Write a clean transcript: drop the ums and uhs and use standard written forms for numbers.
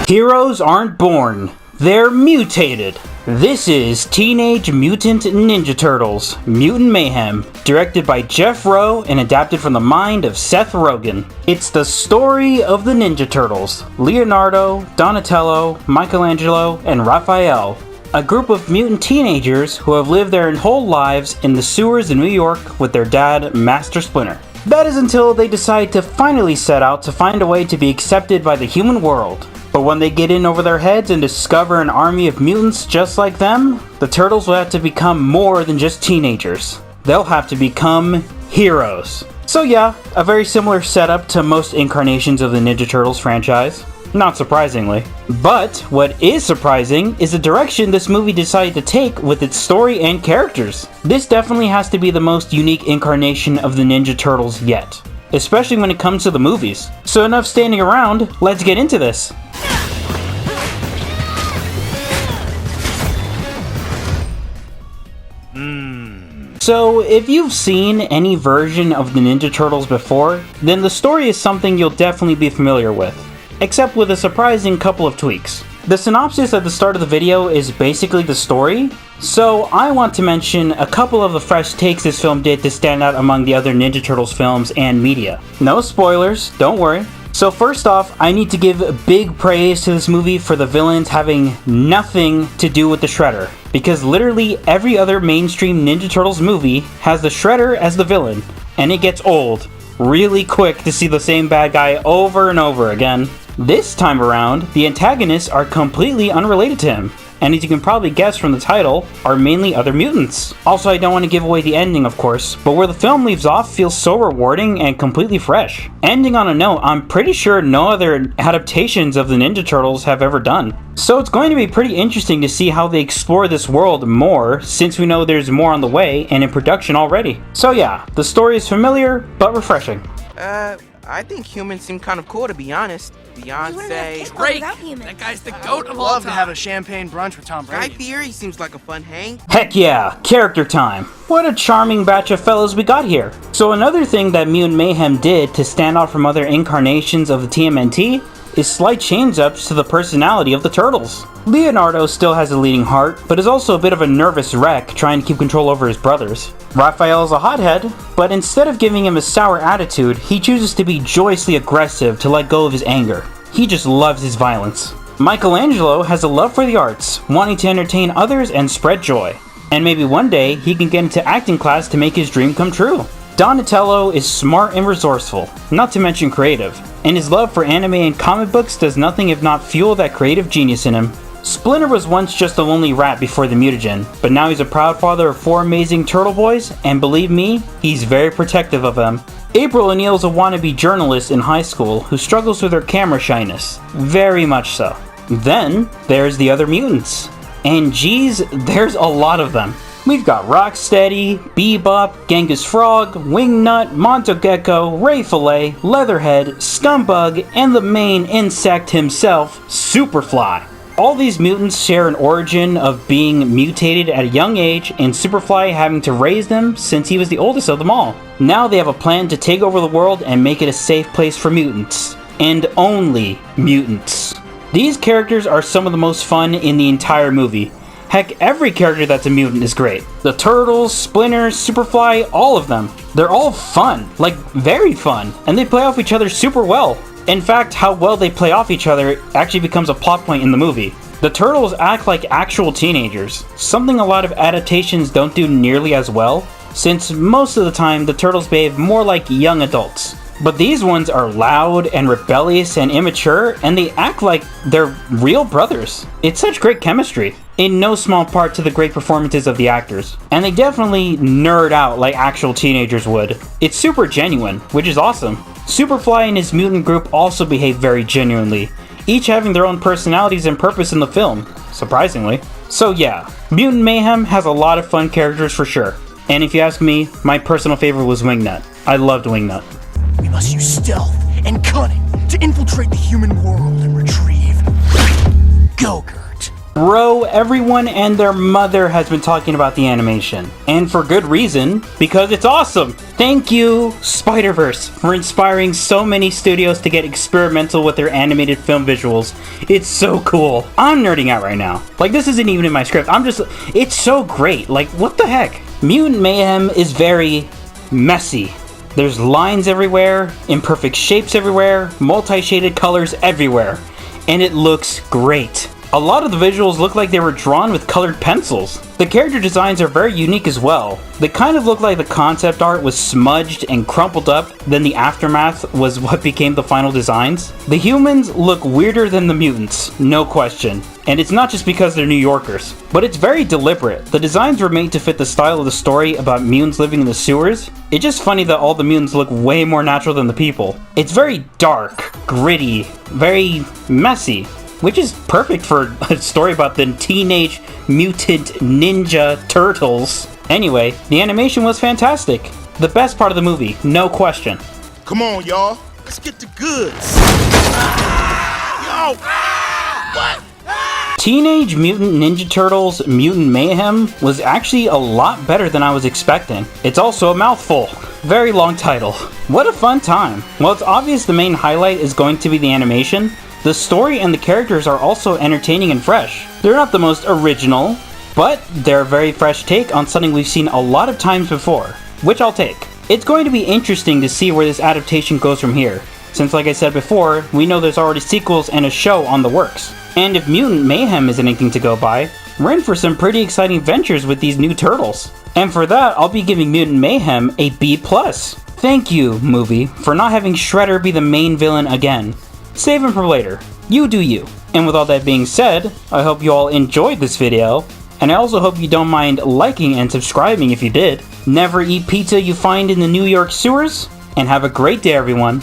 Heroes aren't born, they're mutated. This is Teenage Mutant Ninja Turtles, Mutant Mayhem, directed by Jeff Rowe and adapted from the mind of Seth Rogen. It's the story of the Ninja Turtles, Leonardo, Donatello, Michelangelo, and Raphael, a group of mutant teenagers who have lived their whole lives in the sewers in New York with their dad, Master Splinter. That is until they decide to finally set out to find a way to be accepted by the human world. But when they get in over their heads and discover an army of mutants just like them, the Turtles will have to become more than just teenagers. They'll have to become heroes. So yeah, a very similar setup to most incarnations of the Ninja Turtles franchise. Not surprisingly. But what is surprising is the direction this movie decided to take with its story and characters. This definitely has to be the most unique incarnation of the Ninja Turtles yet, especially when it comes to the movies. So enough standing around, let's get into this. So, if you've seen any version of the Ninja Turtles before, then the story is something you'll definitely be familiar with, except with a surprising couple of tweaks. The synopsis at the start of the video is basically the story, so I want to mention a couple of the fresh takes this film did to stand out among the other Ninja Turtles films and media. No spoilers, don't worry. So first off, I need to give big praise to this movie for the villains having nothing to do with the Shredder, because literally every other mainstream Ninja Turtles movie has the Shredder as the villain, and it gets old really quick to see the same bad guy over and over again. This time around, the antagonists are completely unrelated to him, and as you can probably guess from the title, are mainly other mutants. Also, I don't want to give away the ending, of course, but where the film leaves off feels so rewarding and completely fresh. Ending on a note I'm pretty sure no other adaptations of the Ninja Turtles have ever done. So it's going to be pretty interesting to see how they explore this world more, since we know there's more on the way and in production already. So yeah, the story is familiar, but refreshing. I think humans seem kind of cool, to be honest. Beyonce, Drake, that guy's the goat of all Love time. to have a champagne brunch with Tom Guy Brady. Fieri seems like a fun hang. Heck yeah, character time. What a charming batch of fellows we got here. So another thing that Mutant Mayhem did to stand out from other incarnations of the TMNT is slight change-ups to the personality of the Turtles. Leonardo still has a leading heart, but is also a bit of a nervous wreck trying to keep control over his brothers. Raphael is a hothead, but instead of giving him a sour attitude, he chooses to be joyously aggressive to let go of his anger. He just loves his violence. Michelangelo has a love for the arts, wanting to entertain others and spread joy. And maybe one day, he can get into acting class to make his dream come true. Donatello is smart and resourceful, not to mention creative, and his love for anime and comic books does nothing if not fuel that creative genius in him. Splinter was once just a lonely rat before the mutagen, but now he's a proud father of 4 amazing turtle boys, and believe me, he's very protective of them. April O'Neil's a wannabe journalist in high school who struggles with her camera shyness, very much so. Then, there's the other mutants, and geez, there's a lot of them. We've got Rocksteady, Bebop, Genghis Frog, Wingnut, Montogecko, Ray Fillet, Leatherhead, Scumbug, and the main insect himself, Superfly. All these mutants share an origin of being mutated at a young age and Superfly having to raise them since he was the oldest of them all. Now they have a plan to take over the world and make it a safe place for mutants. And only mutants. These characters are some of the most fun in the entire movie. Heck, every character that's a mutant is great. The Turtles, Splinter, Superfly, all of them. They're all fun, like very fun, and they play off each other super well. In fact, how well they play off each other actually becomes a plot point in the movie. The Turtles act like actual teenagers, something a lot of adaptations don't do nearly as well, since most of the time the Turtles behave more like young adults. But these ones are loud and rebellious and immature, and they act like they're real brothers. It's such great chemistry, in no small part to the great performances of the actors. And they definitely nerd out like actual teenagers would. It's super genuine, which is awesome. Superfly and his mutant group also behave very genuinely, each having their own personalities and purpose in the film, surprisingly. So yeah, Mutant Mayhem has a lot of fun characters for sure. And if you ask me, my personal favorite was Wingnut. I loved Wingnut. We must use stealth and cunning to infiltrate the human world and retrieve Go-Gurt. Bro, everyone and their mother has been talking about the animation. And for good reason, because it's awesome! Thank you, Spider-Verse, for inspiring so many studios to get experimental with their animated film visuals. It's so cool. I'm nerding out right now. Like, this isn't even in my script. It's so great. Like, what the heck? Mutant Mayhem is very messy. There's lines everywhere, imperfect shapes everywhere, multi-shaded colors everywhere. And it looks great. A lot of the visuals look like they were drawn with colored pencils. The character designs are very unique as well. They kind of look like the concept art was smudged and crumpled up, then the aftermath was what became the final designs. The humans look weirder than the mutants, no question. And it's not just because they're New Yorkers, but it's very deliberate. The designs were made to fit the style of the story about mutants living in the sewers. It's just funny that all the mutants look way more natural than the people. It's very dark, gritty, very messy. Which is perfect for a story about the Teenage Mutant Ninja Turtles. Anyway, the animation was fantastic. The best part of the movie, no question. Come on, y'all. Let's get the goods. Yo! What? Teenage Mutant Ninja Turtles Mutant Mayhem was actually a lot better than I was expecting. It's also a mouthful. Very long title. What a fun time. Well, it's obvious the main highlight is going to be the animation. The story and the characters are also entertaining and fresh. They're not the most original, but they're a very fresh take on something we've seen a lot of times before, which I'll take. It's going to be interesting to see where this adaptation goes from here, since like I said before, we know there's already sequels and a show on the works. And if Mutant Mayhem is anything to go by, we're in for some pretty exciting ventures with these new turtles. And for that, I'll be giving Mutant Mayhem a B+. Thank you, movie, for not having Shredder be the main villain again. Save him for later. You do you. And with all that being said, I hope you all enjoyed this video, and I also hope you don't mind liking and subscribing if you did. Never eat pizza you find in the New York sewers, and have a great day, everyone.